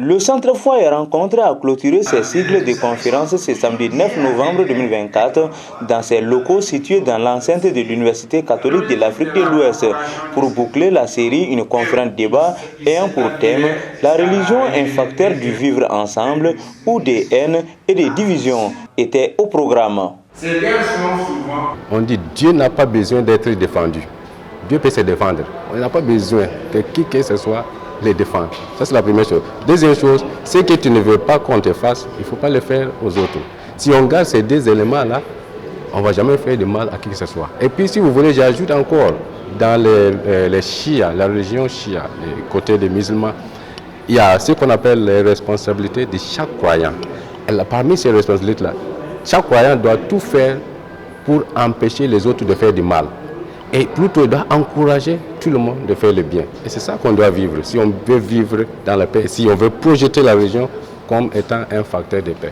Le Centre Foi et Rencontre a clôturé ses cycles de conférences ce samedi 9 novembre 2024 dans ses locaux situés dans l'enceinte de l'Université catholique de l'Afrique de l'Ouest. Pour boucler la série, une conférence débat ayant pour thème « La religion, un facteur du vivre ensemble » où des haines et des divisions étaient au programme. On dit Dieu n'a pas besoin d'être défendu. Dieu peut se défendre. On n'a pas besoin que qui que ce soit les défendre. Ça, c'est la première chose. Deuxième chose, ce que tu ne veux pas qu'on te fasse, il ne faut pas le faire aux autres. Si on garde ces deux éléments-là, on ne va jamais faire de mal à qui que ce soit. Et puis, si vous voulez, j'ajoute encore, dans les Shia, la religion Shia, les côtés des musulmans, il y a ce qu'on appelle les responsabilités de chaque croyant. Et là, parmi ces responsabilités-là, chaque croyant doit tout faire pour empêcher les autres de faire du mal. Et plutôt doit encourager tout le monde de faire le bien. Et c'est ça qu'on doit vivre. Si on veut vivre dans la paix, si on veut projeter la religion comme étant un facteur de paix.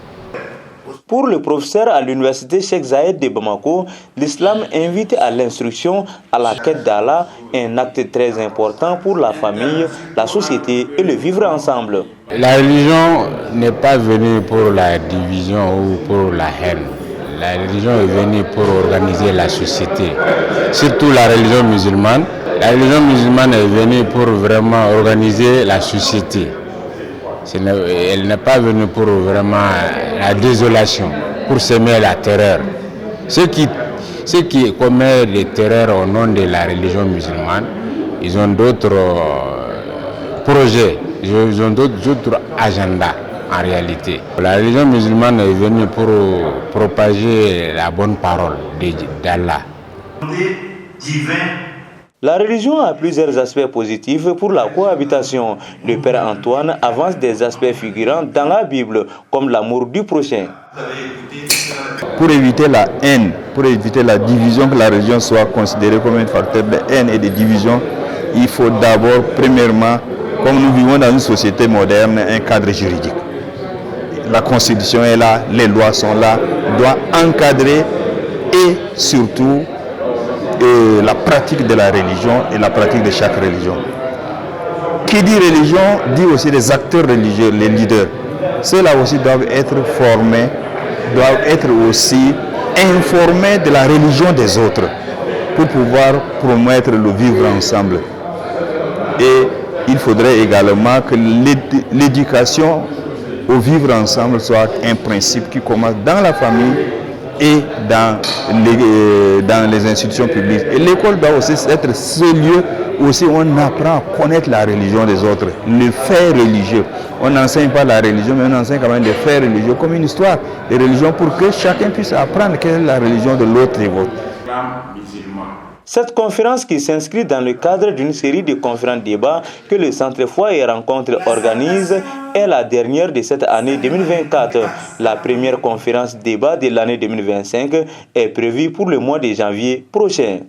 Pour le professeur à l'université Cheikh Zayed de Bamako, l'islam invite à l'instruction, à la quête d'Allah, un acte très important pour la famille, la société et le vivre ensemble. La religion n'est pas venue pour la division ou pour la haine. La religion est venue pour organiser la société, surtout la religion musulmane. La religion musulmane est venue pour vraiment organiser la société. Elle n'est pas venue pour vraiment la désolation, pour semer la terreur. Ceux qui commettent des terreurs au nom de la religion musulmane, ils ont d'autres projets, ils ont d'autres agendas. En réalité, la religion musulmane est venue pour propager la bonne parole d'Allah. La religion a plusieurs aspects positifs pour la cohabitation. Le Père Antoine avance des aspects figurants dans la Bible, comme l'amour du prochain. Pour éviter la haine, pour éviter la division, que la religion soit considérée comme un facteur de haine et de division, il faut d'abord, premièrement, comme nous vivons dans une société moderne, un cadre juridique. La Constitution est là, les lois sont là, doit encadrer et surtout la pratique de la religion et la pratique de chaque religion. Qui dit religion dit aussi les acteurs religieux, les leaders. Ceux-là aussi doivent être formés, doivent être aussi informés de la religion des autres pour pouvoir promettre le vivre ensemble. Et il faudrait également que l'éducation au vivre ensemble soit un principe qui commence dans la famille et dans les institutions publiques. Et l'école doit aussi être ce lieu où on apprend à connaître la religion des autres, le fait religieux. On n'enseigne pas la religion, mais on enseigne quand même les faits religieux comme une histoire de religion pour que chacun puisse apprendre quelle est la religion de l'autre et votre. Cette conférence qui s'inscrit dans le cadre d'une série de conférences débats que le Centre Foi et Rencontre organise est la dernière de cette année 2024. La première conférence débat de l'année 2025 est prévue pour le mois de janvier prochain.